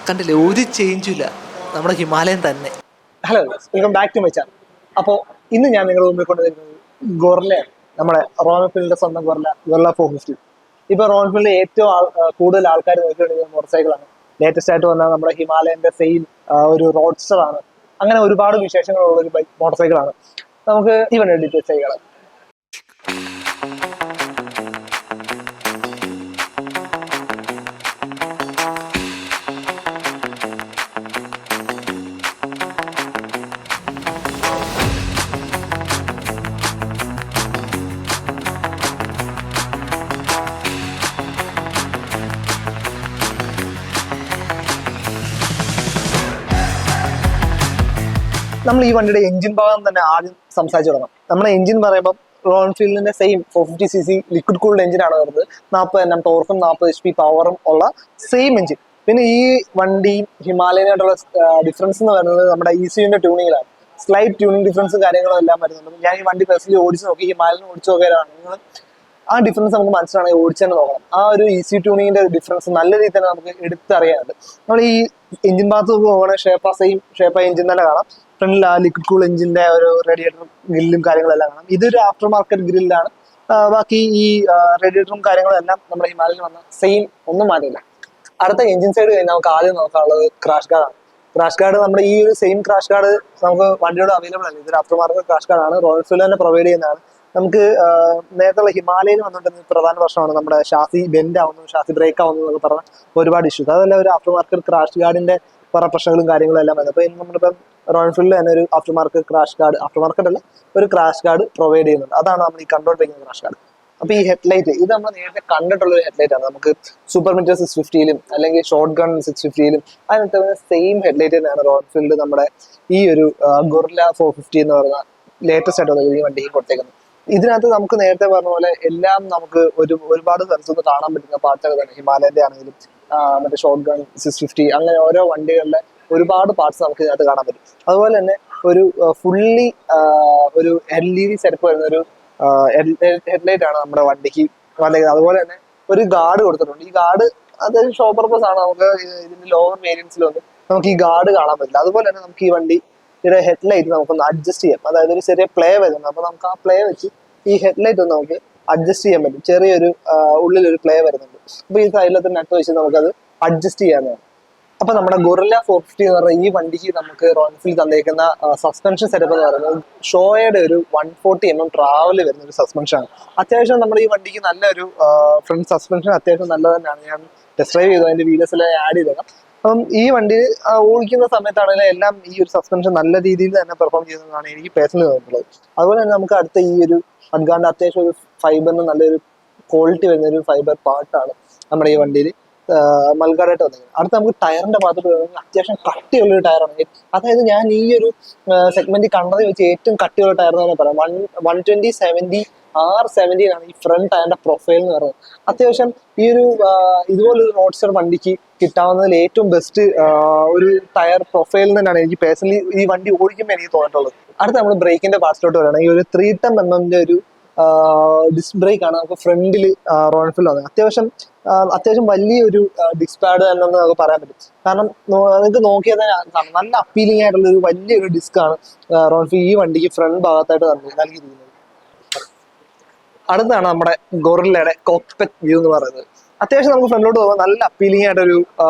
കണ്ടില്ലേ, ഒരു ചേഞ്ചും ഇല്ല, നമ്മുടെ ഹിമാലയൻ തന്നെ. Hello, welcome back to my channel. അപ്പോൾ ഇന്ന് ഞാൻ നിങ്ങളുടെ മുമ്പിൽ കൊണ്ടുവരുന്നത് ഗൊറില്ലയാണ്. നമ്മുടെ റോയൽ എൻഫീൽഡിന്റെ സ്വന്തം ഗൊറില്ല 450. ഇപ്പൊ റോയൽ എൻഫീൽഡിൽ ഏറ്റവും കൂടുതൽ ആൾക്കാർ നോക്കിക്കൊണ്ടിരിക്കുന്ന മോട്ടോർ സൈക്കിളാണ്. ലേറ്റസ്റ്റ് ആയിട്ട് വന്ന നമ്മുടെ ഹിമാലയന്റെ സെയിം ഒരു റോഡ്സ്റ്റർ ആണ്. അങ്ങനെ ഒരുപാട് വിശേഷങ്ങളുള്ള ഒരു മോട്ടോർ സൈക്കിളാണ്. നമുക്ക് ഇവന്റെ ഡീറ്റെയിൽസ് സൈക്കിളാണ്. നമ്മൾ ഈ വണ്ടിയുടെ എഞ്ചിൻ ഭാഗം തന്നെ ആദ്യം സംസാരിച്ചു തുടങ്ങാം. നമ്മുടെ എഞ്ചിൻ പറയുമ്പോൾ റോയൽ എൻഫീൽഡിന്റെ സെയിം 450cc ലിക്വിഡ് കൂൾഡ് എഞ്ചിനാണ് വരുന്നത്. 40 Nm ടോർക്കും 40 HP പവറും ഉള്ള സെയിം എഞ്ചിൻ. പിന്നെ ഈ വണ്ടിയും ഹിമാലയനായിട്ടുള്ള ഡിഫറൻസ് എന്ന് പറയുന്നത് നമ്മുടെ ECUവിന്റെ ട്യൂണിങ്ങിലാണ്. സ്ലൈറ്റ് ട്യൂണിങ് ഡിഫറൻസും കാര്യങ്ങളും എല്ലാം വരുന്നുണ്ട്. ഞാൻ ഈ വണ്ടി പേഴ്സണലി ഓടിച്ച് നോക്കി, ഹിമാലയൻ ഓടിച്ചു നോക്കിയതാണ്. നിങ്ങൾ ആ ഡിഫറൻസ് നമുക്ക് മനസ്സിലാണെങ്കിൽ ഓടിച്ചു തന്നെ നോക്കണം. ആ ഒരു ECU ട്യൂണിങ്ങിന്റെ ഡിഫറൻസ് നല്ല രീതിയിൽ തന്നെ നമുക്ക് എടുത്തറിയാനുണ്ട്. നമ്മൾ ഈ എഞ്ചിൻ ഭാഗത്ത് പോകുകയാണെങ്കിൽ ഷേപ്പ എഞ്ചിൻ തന്നെ കാണാം. ഫ്രണ്ടിൽ ആ ലിക്വിഡ് കൂൾ എഞ്ചിന്റെ ഒരു റേഡിയേറ്ററും ഗ്രില്ലും കാര്യങ്ങളെല്ലാം കാണാം. ഇതൊരു ആഫ്റ്റർ മാർക്കറ്റ് ഗ്രില്ലാണ്. ബാക്കി ഈ റേഡിയേറ്ററും കാര്യങ്ങളും എല്ലാം നമ്മുടെ ഹിമാലയൻ വന്ന സെയിം, ഒന്നും മാറ്റില്ല. അടുത്ത എഞ്ചിൻ സൈഡ് കഴിഞ്ഞാൽ നമുക്ക് ആദ്യം നോക്കാനുള്ളത് ക്രാഷ് ഗാർഡാണ്. ക്രാഷ് ഗാർഡ് നമ്മുടെ ഈ ഒരു സെയിം ക്രാഷ് ഗാർഡ് നമുക്ക് വണ്ടിയോട് അവൈലബിൾ അല്ല. ഇതൊരു ആഫ്റ്റർ മാർക്കറ്റ് ക്രാഷ് ഗാർഡാണ്. റോയൽ എൻഫീൽഡ് തന്നെ പ്രൊവൈഡ് ചെയ്യുന്നതാണ്. നമുക്ക് നേരത്തെ ഹിമാലയൻ വന്നിട്ടുണ്ടെങ്കിൽ പ്രധാന പ്രശ്നമാണ് നമ്മുടെ ഷാസി ബെൻഡ് ആവുന്നു, ഷാസി ബ്രേക്ക് ആവുന്നു എന്നൊക്കെ പറഞ്ഞ ഒരുപാട് ഇഷ്യൂസ്. അതല്ല ഒരു ആഫ്റ്റർ മാർക്കറ്റ് ക്രാഷ് ഗാർഡിന്റെ കുറെ പ്രശ്നങ്ങളും കാര്യങ്ങളും എല്ലാം വരുന്നത്. അപ്പോൾ നമ്മളിപ്പം റോയൽ എൻഫീൽഡിൽ തന്നെ ഒരു after market crash guard, after market അല്ല, ഒരു ക്രാഷ് ഗാർഡ് പ്രൊവൈഡ് ചെയ്യുന്നുണ്ട്. അതാണ് നമ്മൾ ഈ കണ്ടുകൊണ്ടിരിക്കുന്ന ക്രാഷ് ഗാർഡ്. അപ്പൊ ഈ ഹെഡ്ലൈറ്റ് ഇത് നമ്മൾ നേരത്തെ കണ്ടിട്ടുള്ള ഒരു ഹെഡ്ലൈറ്റ് ആണ്. നമുക്ക് സൂപ്പർ മീറ്റർ 650ലും അല്ലെങ്കിൽ ഷോർട്ട് ഗൺ 650ലും അതിനകത്ത് സെയിം ഹെഡ്ലൈറ്റ് തന്നെയാണ് റോയൽ എൻഫീൽഡ് നമ്മുടെ ഈ ഒരു ഗൊറില്ല 450 എന്ന് പറയുന്ന ലേറ്റസ്റ്റ് ആയിട്ട് ഈ വണ്ടിക്ക് കൊടുത്തേക്കുന്നത്. ഇതിനകത്ത് നമുക്ക് നേരത്തെ പറഞ്ഞ പോലെ എല്ലാം നമുക്ക് ഒരുപാട് സ്ഥലത്തുനിന്ന് കാണാൻ പറ്റുന്ന പാർട്സുകൾ തന്നെ. ഹിമാലയന്റെ ആണെങ്കിലും മറ്റേ ഷോർട്ട് ഗൺ 650 അങ്ങനെ ഓരോ വണ്ടികളിലെ ഒരുപാട് പാർട്സ് നമുക്ക് ഇതിനകത്ത് കാണാൻ പറ്റും. അതുപോലെ തന്നെ ഒരു ഫുള്ളി ഒരു LED സെറ്റപ്പ് വരുന്ന ഒരു ഹെഡ്ലൈറ്റ് ആണ് നമ്മുടെ വണ്ടിക്ക് വന്നേക്കുന്നത്. അതുപോലെ തന്നെ ഒരു ഗാർഡ് കൊടുത്തിട്ടുണ്ട്. ഈ ഗാർഡ് അതൊരു ഷോ പർപ്പസ് ആണ്. നമുക്ക് ഇതിന്റെ ലോവർ വേരിയൻസിലൊന്നും നമുക്ക് ഈ ഗാർഡ് കാണാൻ പറ്റില്ല. അതുപോലെ തന്നെ നമുക്ക് ഈ വണ്ടിയുടെ ഹെഡ്ലൈറ്റ് നമുക്കൊന്ന് അഡ്ജസ്റ്റ് ചെയ്യാം. അതായത് ഒരു ചെറിയ പ്ലേ വരുന്നുണ്ട്. അപ്പൊ നമുക്ക് ആ പ്ലേ വെച്ച് ഈ ഹെഡ്ലൈറ്റ് ഒന്ന് നമുക്ക് അഡ്ജസ്റ്റ് ചെയ്യാൻ പറ്റും. ചെറിയൊരു ഉള്ളിലൊരു പ്ലേ വരുന്നുണ്ട്. അപ്പൊ ഈ സൈഡിലത്തെ നട്ട് വെച്ച് നമുക്കത് അഡ്ജസ്റ്റ് ചെയ്യാവുന്നതാണ്. അപ്പൊ നമ്മുടെ ഗൊറില്ല 450 എന്ന് പറഞ്ഞ ഈ വണ്ടിക്ക് നമുക്ക് റോയൽ എൻഫീൽഡ് തന്നേക്കുന്ന സസ്പെൻഷൻ സെറ്റപ്പ് എന്ന് പറയുന്നത് ഷോയുടെ ഒരു 140 mm ട്രാവൽ വരുന്ന ഒരു സസ്പെൻഷൻ ആണ്. അത്യാവശ്യം നമ്മുടെ ഈ വണ്ടിക്ക് നല്ലൊരു ഫ്രണ്ട് സസ്പെൻഷൻ അത്യാവശ്യം നല്ലത് തന്നെയാണ്. ഞാൻ ടെസ്റ്റ് ഡ്രൈവ് ചെയ്തു, അതിന്റെ വീഡിയോസ് എല്ലാം ആഡ് ചെയ്തേക്കാം. അപ്പം ഈ വണ്ടി ഓടിക്കുന്ന സമയത്താണെങ്കിലും എല്ലാം ഈ ഒരു സസ്പെൻഷൻ നല്ല രീതിയിൽ തന്നെ പെർഫോം ചെയ്യുന്നതാണ് എനിക്ക് പേഴ്സണലി തോന്നിയിട്ടുള്ളത്. അതുപോലെ തന്നെ നമുക്ക് അടുത്ത ഈ ഒരു അഡ്ഗാന്റെ അത്യാവശ്യം ഒരു ഫൈബറിന് നല്ലൊരു ക്വാളിറ്റി വരുന്ന ഒരു ഫൈബർ പാർട്ടാണ് നമ്മുടെ ഈ വണ്ടിയിൽ മൽഗാഡായിട്ട് വന്നിരിക്കുന്നത്. അടുത്ത് നമുക്ക് ടയറിന്റെ ഭാഗത്തോട്ട് വരുന്നത് അത്യാവശ്യം കട്ടിയുള്ളൊരു ടയറാണ്. അതായത് ഞാൻ ഈ ഒരു സെഗ്മെന്റിൽ കണ്ടത് വെച്ച് ഏറ്റവും കട്ടിയുള്ള ടയർ എന്ന് തന്നെ പറയാം. 120/70 R17 ആണ് ഈ ഫ്രണ്ട് ടയറിന്റെ പ്രൊഫൈൽ എന്ന് പറയുന്നത്. അത്യാവശ്യം ഈ ഒരു ഇതുപോലൊരു റോഡ്സ്റ്റർ വണ്ടിക്ക് കിട്ടാവുന്നതിൽ ഏറ്റവും ബെസ്റ്റ് ഒരു ടയർ പ്രൊഫൈൽ തന്നെയാണ് എനിക്ക് പേഴ്സണലി ഈ വണ്ടി ഓടിക്കുമ്പോൾ എനിക്ക് തോന്നിയിട്ടുള്ളത്. അടുത്ത നമ്മൾ ബ്രേക്കിന്റെ പാർട്സിലോട്ട് വരികയാണെങ്കിൽ ഒരു 310 mm ഒരു ഡിസ്ക് ബ്രേക്ക് ആണ് നമുക്ക് ഫ്രണ്ടിൽ റോയൽ എൻഫീൽഡ് വന്നത്. അത്യാവശ്യം വലിയൊരു ഡിസ്ക് പാഡ് തന്നെ നമുക്ക് പറയാൻ പറ്റും. കാരണം നിങ്ങൾക്ക് നോക്കിയാൽ തന്നെ നല്ല അപ്പീലിംഗ് ആയിട്ടുള്ള ഒരു വലിയൊരു ഡിസ്ക് ആണ് റോയൽ എൻഫീൽഡ് ഈ വണ്ടിക്ക് ഫ്രണ്ട് ഭാഗത്തായിട്ട് നൽകിയിരിക്കുന്നത്. അടുത്താണ് നമ്മുടെ ഗൊറില്ലയുടെ കോക്പിറ്റ് വ്യൂ എന്ന് പറയുന്നത്. അത്യാവശ്യം നമുക്ക് ഫ്രണ്ടിലോട്ട് പോകുമ്പോൾ നല്ല അപ്പീലിംഗ് ആയിട്ടൊരു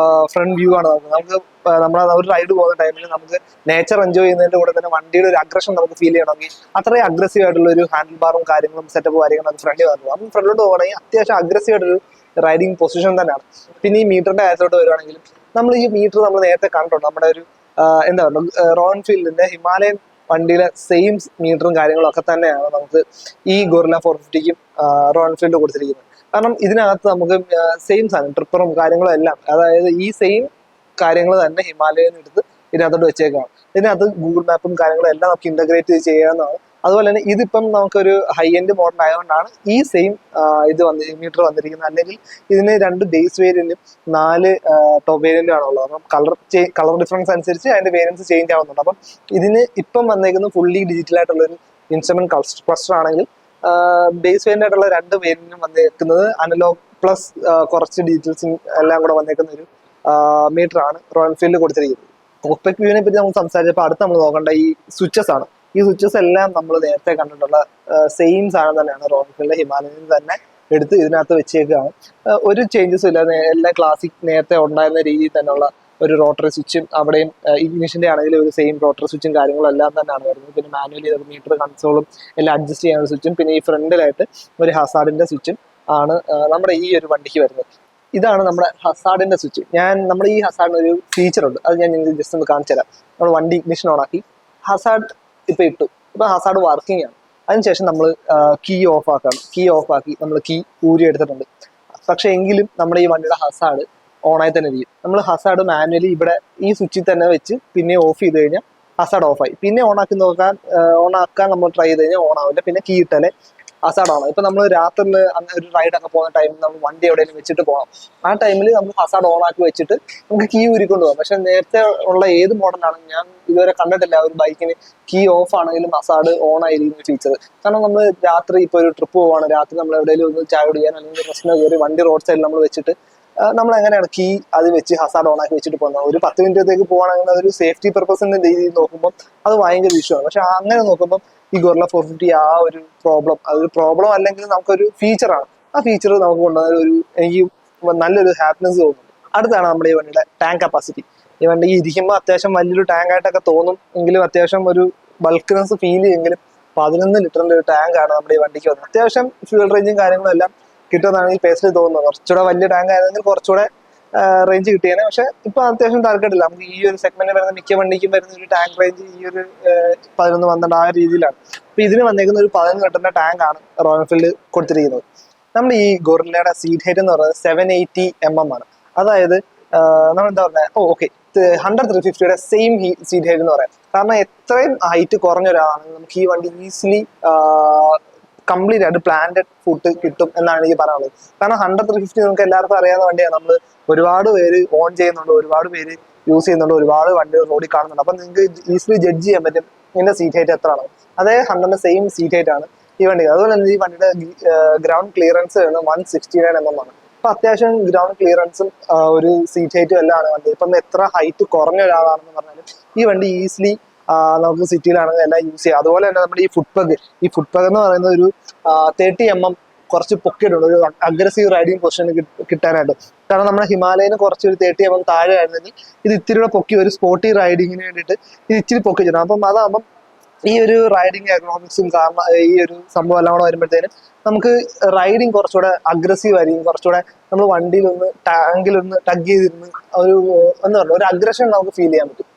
ഫ്രണ്ട് വ്യൂ ആണ് നമുക്ക് നമ്മൾ ഒരു റൈഡ് പോകുന്ന ടൈമിൽ നമുക്ക് നേച്ചർ എൻജോയ് ചെയ്യുന്നതിന്റെ കൂടെ തന്നെ വണ്ടിയുടെ ഒരു അഗ്രഷൻ നമുക്ക് ഫീൽ ചെയ്യണമെങ്കിൽ അത്രയും അഗ്രസീവ് ആയിട്ടുള്ള ഒരു ഹാൻഡിൽ ബാറും കാര്യങ്ങളും സെറ്റപ്പ് കാര്യങ്ങളും ഫ്രണ്ടിൽ വന്നു. അപ്പം ഫ്രണ്ടിലോട്ട് പോകുകയാണെങ്കിൽ അത്യാവശ്യം അഗ്രസീവ് ആയിട്ടൊരു റൈഡിങ് പൊസിഷൻ തന്നെയാണ്. പിന്നെ ഈ മീറ്ററിന്റെ കാര്യത്തിലോട്ട് വരുവാണെങ്കിലും നമ്മൾ ഈ മീറ്റർ നമ്മൾ നേരത്തെ കണ്ടിട്ടുണ്ട്. നമ്മുടെ ഒരു എന്താ പറയുക റോയൽ എൻഫീൽഡിന്റെ ഹിമാലയൻ വണ്ടിയിലെ സെയിം മീറ്ററും കാര്യങ്ങളും ഒക്കെ തന്നെയാണ് നമുക്ക് ഈ ഗൊറില്ല 450ക്കും റോയൽ എൻഫീൽഡ് കൊടുത്തിരിക്കുന്നത്. കാരണം ഇതിനകത്ത് നമുക്ക് സെയിം സാധനം ട്രിപ്പറും കാര്യങ്ങളും എല്ലാം, അതായത് ഈ സെയിം കാര്യങ്ങൾ തന്നെ ഹിമാലയൻ എടുത്ത് ഇതിനകത്തോട്ട് വെച്ചേക്കാണ്. ഇതിനകത്ത് ഗൂഗിൾ മാപ്പും കാര്യങ്ങളും എല്ലാം നമുക്ക് ഇന്റഗ്രേറ്റ് ചെയ്യാവുന്നതാണ്. അതുപോലെ തന്നെ ഇതിപ്പം നമുക്കൊരു ഹൈ എൻഡ് മോഡൽ ആയതുകൊണ്ടാണ് ഈ സെയിം മീറ്റർ വന്നിരിക്കുന്നത്. അല്ലെങ്കിൽ ഇതിന് 2 ബേസ് വേരിയന്റും 4 ടോപ്പ് വേരിയന്റും ആണുള്ളത്. അപ്പം കളർ ഡിഫറൻസ് അനുസരിച്ച് അതിന്റെ വേരിയൻസ് ചേഞ്ച് ആവുന്നുണ്ട്. അപ്പം ഇതിന് ഇപ്പം വന്നേക്കുന്നത് ഫുള്ളി ഡിജിറ്റൽ ആയിട്ടുള്ള ഒരു ഇൻസ്ട്രുമെന്റ് ക്ലസ്റ്റർ ആണെങ്കിൽ ബേസ് വേരിയന്റ് ആയിട്ടുള്ള 2 വേരിയന്റും വന്നേക്കുന്നത് അനലോഗ് പ്ലസ് കുറച്ച് ഡീറ്റെയിൽസും എല്ലാം കൂടെ വന്നേക്കുന്ന ഒരു മീറ്റർ ആണ് റോയൽ എൻഫീൽഡ് കൊടുത്തിരിക്കുന്നത്. കോക്പിറ്റ് വ്യൂവിനെ പറ്റി നമ്മൾ സംസാരിച്ചപ്പോൾ അടുത്ത് നമ്മൾ നോക്കേണ്ട ഈ സ്വിച്ചസ് ആണ്. ഈ സ്വിച്ചസ് എല്ലാം നമ്മൾ നേരത്തെ കണ്ടിട്ടുള്ള സെയിം സാധനം തന്നെയാണ് റോയൽ എൻഫീൽഡ് ഹിമാലയനിൽ തന്നെ എടുത്ത് ഇതിനകത്ത് വെച്ചേക്കുകയാണ്. ഒരു ചേഞ്ചസും ഇല്ലാതെ എല്ലാം ക്ലാസിക് നേരത്തെ ഉണ്ടായിരുന്ന രീതിയിൽ തന്നെയുള്ള ഒരു റോട്ടറി സ്വിച്ചും അവിടെയും ഇഗ്നിഷന്റെ ആണെങ്കിൽ ഒരു സെയിം റോട്ടറി സ്വിച്ചും കാര്യങ്ങളും എല്ലാം തന്നെയാണ് വരുന്നത്. പിന്നെ മാനുവലി മീറ്റർ കൺസോളും എല്ലാം അഡ്ജസ്റ്റ് ചെയ്യാനുള്ള സ്വിച്ചും പിന്നെ ഈ ഫ്രണ്ടിലായിട്ട് ഒരു ഹസാർഡിന്റെ സ്വിച്ചും ആണ് നമ്മുടെ ഈ ഒരു വണ്ടിക്ക് വരുന്നത്. ഇതാണ് നമ്മുടെ ഹസാർഡിന്റെ സ്വിച്ച്. നമ്മുടെ ഈ ഹസാർഡിന് ഒരു ഫീച്ചർ ഉണ്ട്, അത് ഞാൻ നിങ്ങൾക്ക് ജസ്റ്റ് ഒന്ന് കാണിച്ചു തരാം. നമ്മൾ വണ്ടി ഇഗ്നിഷൻ ഓൺ ആക്കി ഹസാർഡ് ഇട്ടു. ഇപ്പൊ ഹസാർഡ് വർക്കിംഗ് ആണ്. അതിനുശേഷം നമ്മൾ കീ ഓഫ് ആക്കണം. കീ ഓഫ് ആക്കി നമ്മൾ കീ ഊരി എടുത്തിട്ടുണ്ട്. പക്ഷെ എങ്കിലും നമ്മുടെ ഈ വണ്ടിയുടെ ഹസാർഡ് ഓണായി തന്നെ ഇരിക്കും. നമ്മൾ ഹസാർഡ് മാനുവലി ഇവിടെ ഈ സ്വിച്ചിൽ തന്നെ വെച്ച് പിന്നെ ഓഫ് ചെയ്ത് കഴിഞ്ഞാൽ ഹസാർഡ് ഓഫായി. പിന്നെ ഓണാക്കാൻ നമ്മൾ ട്രൈ ചെയ്ത് കഴിഞ്ഞാൽ ഓൺ ആവില്ല. പിന്നെ കീ ഇട്ടാലേ ഹസാർഡ് ഓൺ. ഇപ്പൊ നമ്മൾ രാത്രിയിൽ അങ്ങനെ ഒരു റൈഡൊക്കെ പോകുന്ന ടൈമിൽ നമ്മൾ വണ്ടി എവിടെയെങ്കിലും വെച്ചിട്ട് പോകണം. ആ ടൈമിൽ നമ്മൾ ഹസാർഡ് ഓൺ ആക്കി വെച്ചിട്ട് നമുക്ക് കീ ഊരിക്കൊണ്ട് പോകാം. പക്ഷെ നേരത്തെ ഉള്ള ഏത് മോഡലാണ് ഞാൻ ഇതുവരെ കണ്ടിട്ടില്ല ഒരു ബൈക്കിന് കീ ഓഫ് ആണെങ്കിലും ഹസാർഡ് ഓൺ ആയിരിക്കുന്ന ഫീച്ചർ. കാരണം നമ്മൾ രാത്രി ഇപ്പൊ ഒരു ട്രിപ്പ് പോവാണ്, രാത്രി നമ്മൾ എവിടെയെങ്കിലും ഒന്ന് ചായ കുടിക്കാൻ അല്ലെങ്കിൽ പ്രശ്നം കയറി വണ്ടി റോഡ് സൈഡിൽ നമ്മൾ വെച്ചിട്ട് നമ്മൾ എങ്ങനെയാണ് കീ അത് വെച്ച് ഹസാർഡ് ഓൺ ആക്കി വെച്ചിട്ട് പോകുന്നത്? ഒരു 10 മിനിറ്റത്തേക്ക് പോകണമെങ്കിൽ അതൊരു സേഫ്റ്റി പർപ്പസിന്റെ രീതിയിൽ നോക്കുമ്പോൾ അത് ഭയങ്കര ഇഷ്യൂ ആണ്. പക്ഷെ അങ്ങനെ നോക്കുമ്പോൾ ഈ ഗൊറില്ല 450 ആ ഒരു പ്രോബ്ലം, അതൊരു പ്രോബ്ലം അല്ലെങ്കിൽ നമുക്കൊരു ഫീച്ചറാണ്. ആ ഫീച്ചർ നമുക്ക് കൊണ്ടുവന്ന എനിക്ക് നല്ലൊരു ഹാപ്പിനെസ് തോന്നുന്നു. അടുത്താണ് നമ്മുടെ ഈ വണ്ടിയുടെ ടാങ്ക് കപ്പാസിറ്റി. ഈ വണ്ടി ഇരിക്കുമ്പോൾ അത്യാവശ്യം വലിയൊരു ടാങ്ക് ആയിട്ടൊക്കെ തോന്നും, എങ്കിലും അത്യാവശ്യം ഒരു ബൾക്ക്നെസ് ഫീൽ ചെയ്യുമെങ്കിലും 11 ലിറ്ററിന്റെ ഒരു ടാങ്ക് ആണ് നമ്മുടെ ഈ വണ്ടിക്ക് വന്നത്. അത്യാവശ്യം ഫ്യൂൽ റേഞ്ചും കാര്യങ്ങളും എല്ലാം കിട്ടുമെന്നാണ് ഈ പേഴ്സണലി തോന്നുന്നത്. കുറച്ചുകൂടെ വലിയ ടാങ്ക് ആയിരുന്നെങ്കിൽ കുറച്ചുകൂടെ റേഞ്ച് കിട്ടിയേനെ. പക്ഷെ ഇപ്പൊ അത്യാവശ്യം താല്പര്യമില്ല. നമുക്ക് ഈ ഒരു സെഗ്മെന്റിൽ വരുന്ന മിക്ക വണ്ടിക്കും വരുന്ന ഒരു ടാങ്ക് റേഞ്ച് ഈ ഒരു 11-12 ആ രീതിയിലാണ്. അപ്പൊ ഇതിന് വന്നേക്കുന്ന ഒരു 11 ലിറ്ററിന്റെ ടാങ്ക് ആണ് റോയൽ എൻഫീൽഡ് കൊടുത്തിരിക്കുന്നത്. നമ്മുടെ ഈ ഗൊറില്ലയുടെ സീറ്റ് ഹൈറ്റ് എന്ന് പറയുന്നത് 780 mm ആണ്. അതായത് നമ്മൾ എന്താ പറയുക, ഓക്കെ 100-350യുടെ സെയിം സീറ്റ് ഹൈറ്റ് എന്ന് പറയാം. കാരണം എത്രയും ഹൈറ്റ് കുറഞ്ഞ ഒരാളാണെങ്കിൽ നമുക്ക് ഈ വണ്ടി ഈസിലി കംപ്ലീറ്റ് ആയിട്ട് പ്ലാന്റഡ് ഫുഡ് കിട്ടും എന്നാണ് എനിക്ക് പറയാനുള്ളത്. കാരണം 100-350 നമുക്ക് എല്ലാവർക്കും അറിയാവുന്ന വണ്ടിയാണ്. നമ്മൾ ഒരുപാട് പേര് ഓൺ ചെയ്യുന്നുണ്ട്, ഒരുപാട് പേര് യൂസ് ചെയ്യുന്നുണ്ട്, ഒരുപാട് വണ്ടികൾ റോഡിൽ കാണുന്നുണ്ട്. അപ്പൊ നിങ്ങൾക്ക് ഈസിലി ജഡ്ജ് ചെയ്യാൻ പറ്റും ഇതിന്റെ സീറ്റ് ഹൈറ്റ് എത്രയാണ്. അതേ 100ന്റെ സെയിം സീറ്റ് ഹൈറ്റ് ആണ് ഈ വണ്ടി. അതുപോലെ തന്നെ ഈ വണ്ടിയുടെ ഗ്രൗണ്ട് ക്ലിയറൻസ് വരുന്നത് 169 mm ആണ്. അപ്പൊ അത്യാവശ്യം ഗ്രൗണ്ട് ക്ലിയറൻസും ഒരു സീറ്റ് ഹൈറ്റും എല്ലാം ആണ് വണ്ടി. ഇപ്പം എത്ര ഹൈറ്റ് കുറഞ്ഞ ഒരാളാണെന്ന് പറഞ്ഞാലും ഈ വണ്ടി ഈസിലി നമുക്ക് സിറ്റിയിലാണെങ്കിൽ എല്ലാം യൂസ് ചെയ്യാം. അതുപോലെ തന്നെ നമ്മുടെ ഈ ഫുട് പ്ലഗ് എന്ന് പറയുന്ന ഒരു 30 mm കുറച്ച് പൊക്കിയിട്ടുണ്ട് ഒരു അഗ്രസീവ് റൈഡിങ് പൊസിഷന് കിട്ടാനായിട്ട്. കാരണം നമ്മുടെ ഹിമാലയന് കുറച്ച് ഒരു 30 mm താഴെ ആയിരുന്നെങ്കിൽ ഇത് ഇത്തിരി പൊക്കി ഒരു സ്പോർട്ടി റൈഡിങ്ങിന് വേണ്ടിയിട്ട് ഇത് ഇച്ചിരി പൊക്കി വെച്ചിട്ടുണ്ട്. അപ്പം അതാകുമ്പം ഈ ഒരു റൈഡിങ് എക്കണോമിക്സും കാരണം ഈ ഒരു സംഭവം എല്ലാം കൂടെ വരുമ്പോഴത്തേനും നമുക്ക് റൈഡിങ് കുറച്ചുകൂടെ അഗ്രസീവ് ആയിരിക്കും. കുറച്ചുകൂടെ നമ്മൾ വണ്ടിയിലൊന്ന് ടാങ്കിലൊന്ന് ടഗ് ചെയ്തിരുന്ന് ഒരു എന്താ പറയുക ഒരു അഗ്രഷൻ നമുക്ക് ഫീൽ ചെയ്യാൻ പറ്റും.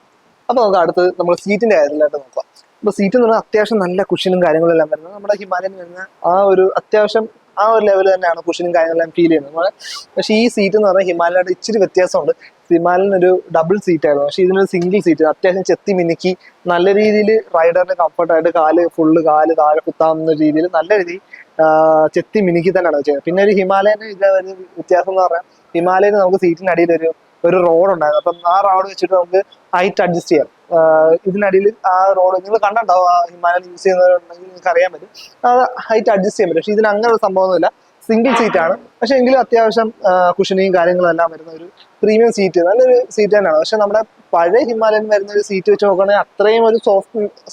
അപ്പൊ നമുക്ക് അടുത്ത് നമ്മൾ സീറ്റിന്റെ കാര്യത്തിലായിട്ട് നോക്കാം. അപ്പൊ സീറ്റ് എന്ന് പറഞ്ഞാൽ അത്യാവശ്യം നല്ല കുഷനും കാര്യങ്ങളും എല്ലാം വരുന്നത് നമ്മുടെ ഹിമാലയൻ വരുന്ന ആ ഒരു അത്യാവശ്യം ആ ഒരു ലെവൽ തന്നെയാണ് കുഷനും കാര്യങ്ങളെല്ലാം ഫീൽ ചെയ്യുന്നത്. പക്ഷേ ഈ സീറ്റ് എന്ന് പറഞ്ഞാൽ ഹിമാലയയുടെ ഇച്ചിരി വ്യത്യാസമുണ്ട്. ഹിമാലയൻ ഒരു ഡബിൾ സീറ്റ് ആയിരുന്നു, പക്ഷെ ഇതിനൊരു സിംഗിൾ സീറ്റ്. അത്യാവശ്യം ചെത്തി മിനുക്കി നല്ല രീതിയിൽ റൈഡറിന് കംഫർട്ടായിട്ട് കാല് താഴെ കുത്താവുന്ന രീതിയിൽ നല്ല രീതിയിൽ ചെത്തി മിനുക്കി തന്നെയാണ് ചെയ്യുന്നത്. പിന്നെ ഒരു ഹിമാലയന് ഇത് ഒരു വ്യത്യാസം എന്ന് പറഞ്ഞാൽ ഹിമാലയന് നമുക്ക് സീറ്റിനടിയിൽ ഒരു റോഡ് ഉണ്ടായിരുന്നു. അപ്പം ആ റോഡ് വെച്ചിട്ട് നമുക്ക് ഹൈറ്റ് അഡ്ജസ്റ്റ് ചെയ്യാം. ഇതിനടിയിൽ ആ റോഡ് നിങ്ങൾ കണ്ടിട്ടുണ്ടാവും, ആ ഹിമാലയൻ യൂസ് ചെയ്യുന്നവരുണ്ടെങ്കിൽ നിങ്ങൾക്ക് അറിയാൻ പറ്റും, അത് ഹൈറ്റ് അഡ്ജസ്റ്റ് ചെയ്യാൻ പറ്റും. പക്ഷെ ഇതിന് അങ്ങനെ ഒരു സംഭവമൊന്നുമില്ല, സിംഗിൾ സീറ്റ് ആണ്. പക്ഷെ എങ്കിലും അത്യാവശ്യം കുഷനിയും കാര്യങ്ങളും എല്ലാം വരുന്ന ഒരു പ്രീമിയം സീറ്റ്, നല്ലൊരു സീറ്റ് തന്നെയാണ്. പക്ഷെ നമ്മുടെ പഴയ ഹിമാലയൻ വരുന്ന ഒരു സീറ്റ് വെച്ച് നോക്കുകയാണെങ്കിൽ അത്രയും ഒരു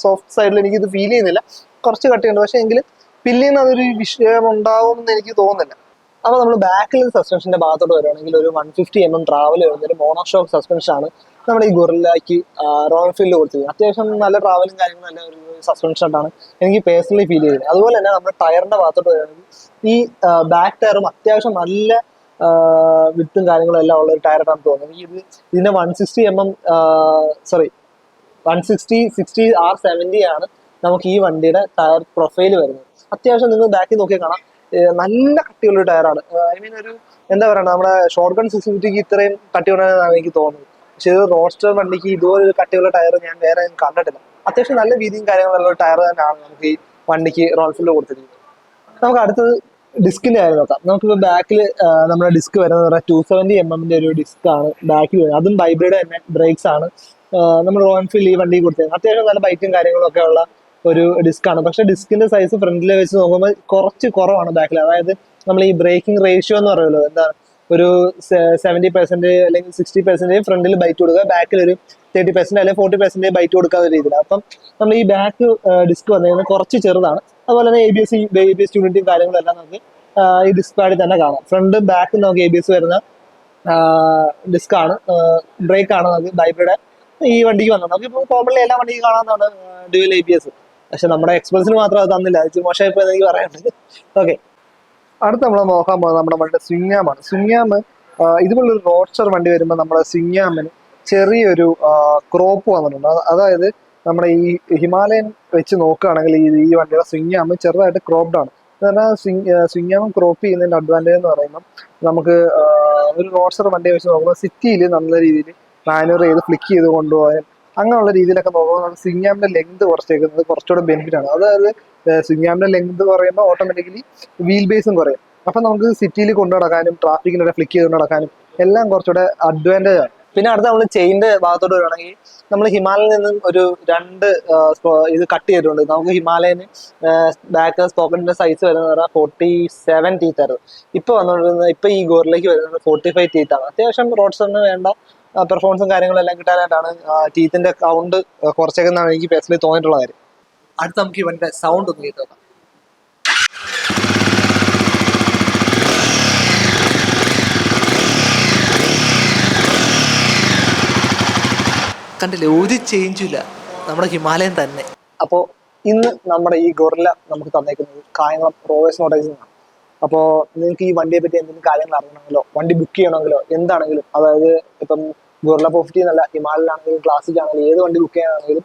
സോഫ്റ്റ് സൈഡിൽ എനിക്ക് ഇത് ഫീൽ ചെയ്യുന്നില്ല. കുറച്ച് കട്ടിയുണ്ട്, പക്ഷെ എങ്കിലും പില്ലിന്ന് അതൊരു വിഷയം ഉണ്ടാവും എന്ന് എനിക്ക് തോന്നുന്നില്ല. അപ്പൊ നമ്മൾ ബാക്കിൽ സസ്പെൻഷന്റെ ഭാഗത്തോട്ട് വരുവാണെങ്കിൽ ഒരു 150 mm ട്രാവൽ വരുന്ന ഒരു മോണോഷോക്ക് സസ്പെൻഷൻ ആണ് നമ്മുടെ ഈ ഗൊറില്ലയ്ക്ക് റോയൽ എൻഫീൽഡ് കൊടുത്തിരിക്കുന്നത്. അത്യാവശ്യം നല്ല ട്രാവലും കാര്യങ്ങളും നല്ല ഒരു സസ്പെൻഷൻ ആയിട്ടാണ് എനിക്ക് പേഴ്സണലി ഫീൽ ചെയ്തത്. അതുപോലെ തന്നെ നമ്മുടെ ടയറിന്റെ ഭാഗത്തോട്ട് വരുന്നത് ഈ ബാക്ക് ടയറും അത്യാവശ്യം നല്ല വിത്തും കാര്യങ്ങളും എല്ലാം ഉള്ള ഒരു ടയറായിട്ടാണ് തോന്നുന്നത്. ഇതിന്റെ 160 R70 ആണ് നമുക്ക് ഈ വണ്ടിയുടെ ടയർ പ്രൊഫൈൽ വരുന്നത്. അത്യാവശ്യം നിങ്ങൾ ബാക്കിൽ നോക്കിയാൽ കാണാം നല്ല കട്ടിയുള്ള ടയറാണ്. ഐ മീൻ ഒരു എന്താ പറയുക, നമ്മുടെ ഷോർട്ട് ഗൺ സുസുക്കിക്ക് ഇത്രയും കട്ടിയുള്ളതാണ് എനിക്ക് തോന്നുന്നത്. പക്ഷെ ഒരു റോഡ്സ്റ്റർ വണ്ടിക്ക് ഇതുപോലെ ഒരു കട്ടിയുള്ള ടയർ ഞാൻ വേറെ കണ്ടിട്ടില്ല. അത്യാവശ്യം നല്ല വീതിയും കാര്യങ്ങളുള്ള ടയർ തന്നെയാണ് നമുക്ക് ഈ വണ്ടിക്ക് റോയൽ എൻഫീൽഡ് കൊടുത്തിരിക്കുന്നത്. നമുക്ക് അടുത്തത് ഡിസ്കിന്റെ കാര്യം നോക്കാം. നമുക്കിപ്പോൾ ബാക്കിൽ നമ്മുടെ ഡിസ്ക് വരുന്നത് 270 mm ഒരു ഡിസ്ക് ആണ് ബാക്കിൽ വരുന്നത്. അതും വൈബ്രേഡ് തന്നെ ബ്രേക്സ് ആണ് നമ്മൾ റോയൽ എൻഫീൽഡ് ഈ വണ്ടി കൊടുത്തത്. അത്യാവശ്യം നല്ല ബൈക്കും കാര്യങ്ങളും ഒക്കെ ഉള്ള ഒരു ഡിസ്ക് ആണ്. പക്ഷെ ഡിസ്കിന്റെ സൈസ് ഫ്രണ്ടിൽ വെച്ച് നോക്കുമ്പോൾ കുറച്ച് കുറവാണ് ബാക്കിൽ. അതായത് നമ്മൾ ഈ ബ്രേക്കിംഗ് റേഷ്യോ എന്ന് പറയുമല്ലോ, എന്താ ഒരു 70% അല്ലെങ്കിൽ 60% ഫ്രണ്ടിൽ ബൈറ്റ് കൊടുക്കുക, ബാക്കിൽ ഒരു 30% അല്ലെങ്കിൽ 40% ബൈറ്റ് കൊടുക്കാത്ത രീതിയിൽ. അപ്പം നമ്മൾ ഈ ബാക്ക് ഡിസ്ക് വന്നിരുന്നത് കുറച്ച് ചെറുതാണ്. അതുപോലെ തന്നെ ABS യൂണിറ്റും കാര്യങ്ങളെല്ലാം നമുക്ക് ഈ ഡിസ്ക് പാഡിൽ തന്നെ കാണാം. ഫ്രണ്ടും ബാക്കും നമുക്ക് ABS വരുന്ന ഡിസ്ക് ആണ്, ബ്രേക്ക് ആണ് നമുക്ക് ബൈബിയുടെ ഈ വണ്ടിക്ക് വന്നത്. നമുക്ക് ഇപ്പോൾ കോമൺലി എല്ലാ വണ്ടിക്കും കാണാവുന്നതാണ് ഡ്യുവൽ ABS. പക്ഷെ നമ്മുടെ എക്സ്പ്രസിന് മാത്രം അത് തന്നില്ല, അത് മോശമായിപ്പോ എനിക്ക് പറയാനുണ്ട്. ഓക്കെ, അടുത്ത് നമ്മൾ നോക്കാൻ പോകുന്നത് നമ്മുടെ വണ്ടിയുടെ സ്വിംഗ്ആമാണ്. സ്വിംഗ്ആം ഇതുപോലൊരു റോഡ്സ്റ്റർ വണ്ടി വരുമ്പോൾ നമ്മുടെ സ്വിംഗ്ആമിന് ചെറിയൊരു ക്രോപ്പ് വന്നിട്ടുണ്ട്. അതായത് നമ്മുടെ ഈ ഹിമാലയൻ വെച്ച് നോക്കുകയാണെങ്കിൽ ഈ വണ്ടിയുടെ സ്വിംഗ്ആം ചെറുതായിട്ട് ക്രോപ്ഡ് ആണ്. സ്വിംഗ്ആം ക്രോപ്പ് ചെയ്യുന്നതിന്റെ അഡ്വാൻറ്റേജ് എന്ന് പറയുമ്പോൾ നമുക്ക് ഒരു റോഡ്സ്റ്റർ വണ്ടിയെ വെച്ച് നോക്കുമ്പോൾ സിറ്റിയിൽ നല്ല രീതിയിൽ മാനുവർ ചെയ്ത് ഫ്ലിക്ക് ചെയ്ത് കൊണ്ടുപോകാൻ അങ്ങനെയുള്ള രീതിയിലൊക്കെ നോക്കുമ്പോൾ നമുക്ക് സ്വിംഗ്ആമിന്റെ ലെങ്ത് കുറച്ചേക്കുന്നത് കുറച്ചുകൂടെ ബെനിഫിറ്റ് ആണ്. അതായത് സ്വിംഗ്ആമിന്റെ ലെങ്ത് കുറയുമ്പോൾ ഓട്ടോമാറ്റിക്കലി വീൽ ബേസും കുറയും. അപ്പൊ നമുക്ക് സിറ്റിയിൽ കൊണ്ടു നടക്കാനും ട്രാഫിക്കിലൂടെ ഫ്ലിക്ക് ചെയ്ത് നടക്കാനും എല്ലാം കുറച്ചുകൂടെ അഡ്വാൻറ്റേജ് ആണ്. പിന്നെ അടുത്ത നമ്മൾ ചെയിൻ്റെ ഭാഗത്തോട്ട് വരുവാണെങ്കിൽ നമ്മൾ ഹിമാലയനിൽ നിന്നും ഒരു 2 ഇത് കട്ട് ചെയ്തിട്ടുണ്ട്. നമുക്ക് ഹിമാലയന് ബാക്ക് സ്പോക്കറ്റിന്റെ സൈസ് വരുന്നത് 47 ടീത്ത് ആയിരുന്നു. ഇപ്പൊ ഈ ഗോറിലേക്ക് വരുന്നത് 45 ടീത്ത് ആണ്. അത്യാവശ്യം റോഡ്സ്റ്ററിന് വേണ്ട പെർഫോമൻസും കാര്യങ്ങളെല്ലാം കിട്ടാനായിട്ടാണ് ടീത്തിന്റെ കൗണ്ട് കുറച്ചേക്കെന്നാണ് എനിക്ക് പേഴ്സണലി തോന്നിയിട്ടുള്ള കാര്യം. അടുത്ത നമുക്ക് ഈ വണ്ടിയുടെ സൗണ്ട് ഒന്ന് കേട്ടോ. കണ്ടില്ലേ, ഒരു ചേഞ്ചും ഇല്ല, നമ്മുടെ ഹിമാലയൻ തന്നെ. അപ്പോൾ ഇന്ന് നമ്മുടെ ഈ ഗൊറില്ല നമുക്ക് തന്നേക്കുന്നത് കായംകുളം റോവേഴ്സ് മോട്ടോഴ്സിൽ നിന്നാണ്. അപ്പോൾ നിങ്ങൾക്ക് ഈ വണ്ടിയെ പറ്റി എന്തെങ്കിലും കാര്യങ്ങൾ അറിയണമെങ്കിലോ വണ്ടി ബുക്ക് ചെയ്യണമെങ്കിലോ എന്താണെങ്കിലും, അതായത് ഇപ്പം ഗൊറില്ല 450 എന്നല്ല, ഹിമാലയനാണെങ്കിലും ക്ലാസിക് ആണെങ്കിലും ഏത് വണ്ടി ബുക്ക് ചെയ്യാനാണെങ്കിലും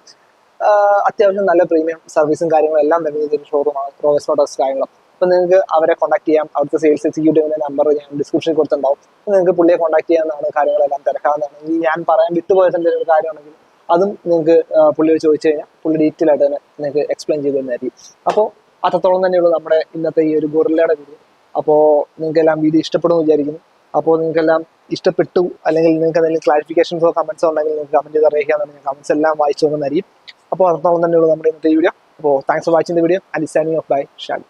അത്യാവശ്യം നല്ല പ്രീമിയം സർവീസും കാര്യങ്ങളും എല്ലാം തരുന്ന ഒരു ഷോറൂമാണ് റോവേഴ്സ് മോട്ടോഴ്സ് കായംകുളം. അപ്പോൾ നിങ്ങൾക്ക് അവരെ കോൺടാക്ട് ചെയ്യാം. അവിടുത്തെ സെയിൽസ് എക്സിക്യൂട്ടീവിന്റെ നമ്പർ ഞാൻ ഡിസ്ക്രിപ്ഷനിൽ കൊടുത്തിട്ടുണ്ടാവും. നിങ്ങൾക്ക് പുള്ളിയെ കോൺടാക്ട് ചെയ്യാവുന്നതാണ്, കാര്യങ്ങളെല്ലാം തിരക്കാവുന്നതാണ്. ഇനി ഞാൻ പറയാൻ വിട്ടുപോയിട്ട് എന്തെങ്കിലും ഒരു കാര്യമാണെങ്കിൽ അതും നിങ്ങൾക്ക് പുള്ളിയോട് ചോദിച്ചു കഴിഞ്ഞാൽ പുള്ളി ഡീറ്റെയിൽ ആയിട്ട് തന്നെ നിങ്ങൾക്ക് എക്സ്പ്ലെയിൻ ചെയ്ത് തരുന്നതായിരിക്കും. അപ്പോൾ അത്രത്തോളം തന്നെയുള്ളൂ നമ്മുടെ ഇന്നത്തെ ഈ ഒരു ഗൊറില്ലയുടെ വീഡിയോ. അപ്പോൾ നിങ്ങൾക്കെല്ലാം വീഡിയോ ഇഷ്ടപ്പെടുമെന്ന് വിചാരിക്കുന്നു. അപ്പോൾ നിങ്ങൾക്കെല്ലാം ഇഷ്ടപ്പെട്ടു അല്ലെങ്കിൽ നിങ്ങൾക്ക് എന്തെങ്കിലും ക്ലാരിഫിക്കേഷൻസോ കമന്റ്സോ ഉണ്ടെങ്കിൽ നിങ്ങൾക്ക് കമന്റ് ചെയ്ത് അറിയിക്കാമെന്ന്, ഞാൻ കമന്റ്സ് എല്ലാം വായിച്ചു നോക്കുന്നതായിരിക്കും. അപ്പോൾ അത്രത്തോളം തന്നെയുള്ളൂ നമ്മുടെ ഇന്നത്തെ വീഡിയോ. അപ്പോൾ thanks for watching the video and signing off bye Shali.